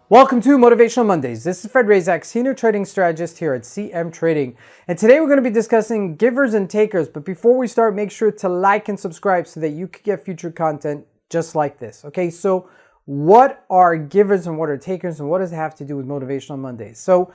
Welcome to Motivational Mondays. This is Fred Razak, Senior Trading Strategist here at CMTrading. And today we're going to be discussing givers and takers. But before we start, make sure to like and subscribe so that you can get future content just like this. Okay, so what are givers and what are takers, and what does it have to do with Motivational Mondays? So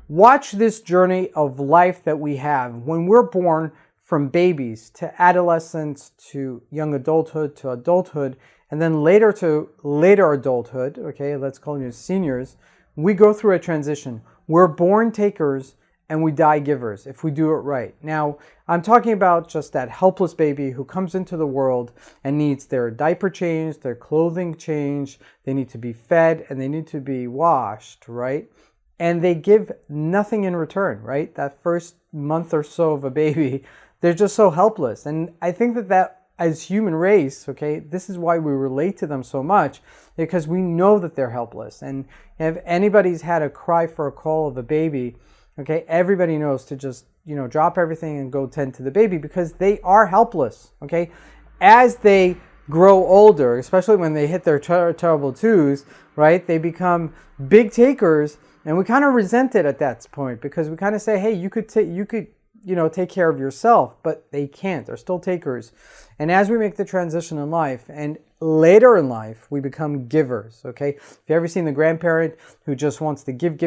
watch this journey of life that we have when we're born, from babies to adolescence to young adulthood to adulthood, and then later to later adulthood, okay, let's call you seniors. We go through a transition. We're born takers and we die givers if we do it right. Now, I'm talking about just that helpless baby who comes into the world and needs their diaper changed, their clothing changed, they need to be fed, and they need to be washed, right? And they give nothing in return, right? That first month or so of a baby, they're just so helpless. And I think that as human race, okay, this is why we relate to them so much, because we know that they're helpless. And if anybody's had a cry for a call of a baby, okay, everybody knows to just, drop everything and go tend to the baby, because they are helpless, okay? As they grow older, especially when they hit their terrible twos, right, they become big takers, and we kind of resent it at that point, because we kind of say, hey, you could take care of yourself, but they can't. They're still takers. And as we make the transition in life, and later in life, we become givers, okay? If you've ever seen the grandparent who just wants to give,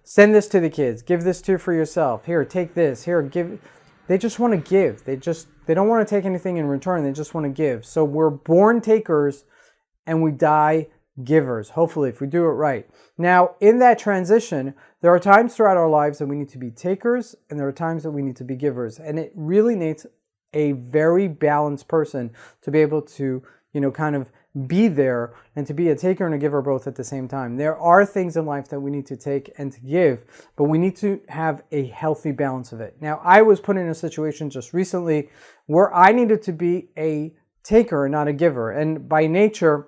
send this to the kids, give this to for yourself, here, take this, here, give. They just want to give. They don't want to take anything in return. They just want to give. So we're born takers and we die givers, hopefully, if we do it right. Now, in that transition, there are times throughout our lives that we need to be takers, and there are times that we need to be givers. And it really needs a very balanced person to be able to, kind of be there and to be a taker and a giver both at the same time. There are things in life that we need to take and to give, but we need to have a healthy balance of it. Now, I was put in a situation just recently where I needed to be a taker and not a giver. And by nature,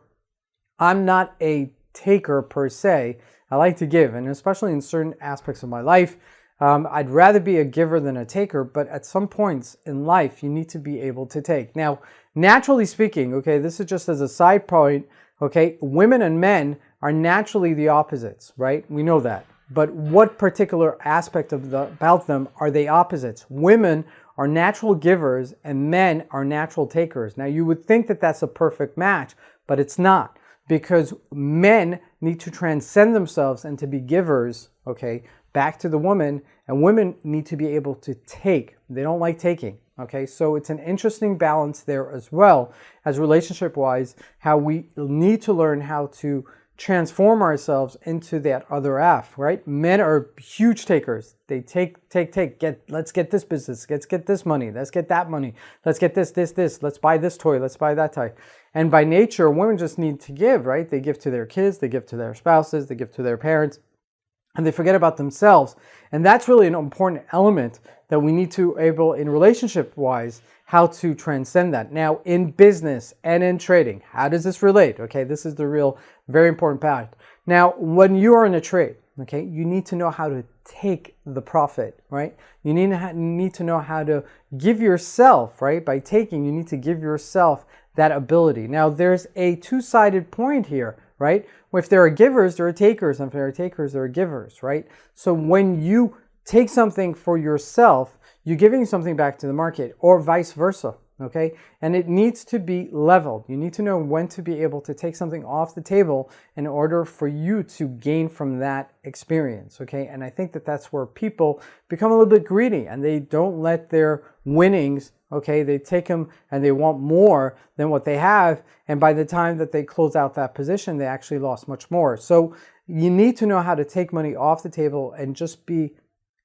I'm not a taker per se. I like to give, and especially in certain aspects of my life, I'd rather be a giver than a taker, but at some points in life, you need to be able to take. Now, naturally speaking, okay, this is just as a side point, okay, women and men are naturally the opposites, right? We know that. But what particular aspect about them are they opposites? Women are natural givers and men are natural takers. Now, you would think that that's a perfect match, but it's not. Because men need to transcend themselves and to be givers, okay, back to the woman, and women need to be able to take. They don't like taking, okay? So it's an interesting balance there as well, as relationship-wise, how we need to learn how to transform ourselves into that other half, right? Men are huge takers. They take, let's get this business, let's get this money, let's get that money, let's get this, let's buy this toy, let's buy that toy. And by nature, women just need to give, right? They give to their kids, they give to their spouses, they give to their parents, and they forget about themselves. And that's really an important element that we need to able, in relationship-wise, how to transcend that. Now, in business and in trading, how does this relate? Okay, this is the real, very important part. Now, when you are in a trade, okay, you need to know how to take the profit, right? You need to know how to give yourself, right? By taking, you need to give yourself that ability. Now, there's a two-sided point here, right? If there are givers, there are takers, and if there are takers, there are givers, right? So when you take something for yourself, you're giving something back to the market, or vice versa, okay? And it needs to be leveled. You need to know when to be able to take something off the table in order for you to gain from that experience, okay? And I think that that's where people become a little bit greedy, and they don't let their winnings, okay, they take them and they want more than what they have, and by the time that they close out that position, they actually lost much more. So you need to know how to take money off the table and just be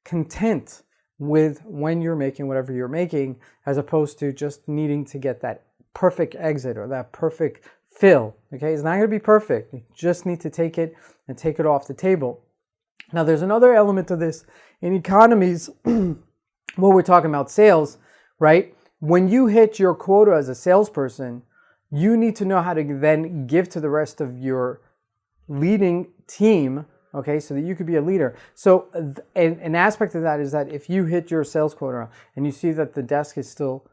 content with when you're making whatever you're making, as opposed to just needing to get that perfect exit or that perfect fill, okay? It's not going to be perfect. You just need to take it and take it off the table. Now, there's another element to this. In economies, when we're talking about sales, right? When you hit your quota as a salesperson, you need to know how to then give to the rest of your leading team, okay, so that you could be a leader. So an aspect of that is that if you hit your sales quota and you see that the desk is still,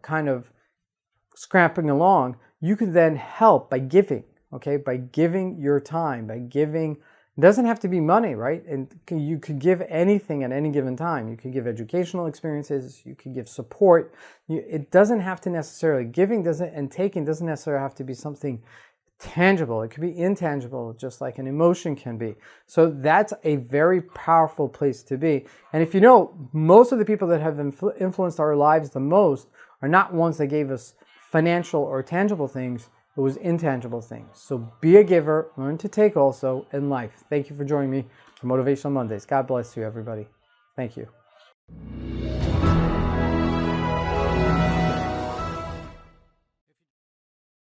kind of scrapping along, you can then help by giving, okay? By giving your time, by giving, it doesn't have to be money, right? And you could give anything at any given time. You could give educational experiences, you could give support. It doesn't have to necessarily, giving doesn't, and taking doesn't necessarily have to be something tangible. It could be intangible, just like an emotion can be. So that's a very powerful place to be. And if you know, most of the people that have influenced our lives the most are not ones that gave us financial or tangible things. It was intangible things. So be a giver, learn to take also in life. Thank you for joining me for Motivational Mondays. God bless you, everybody. Thank you.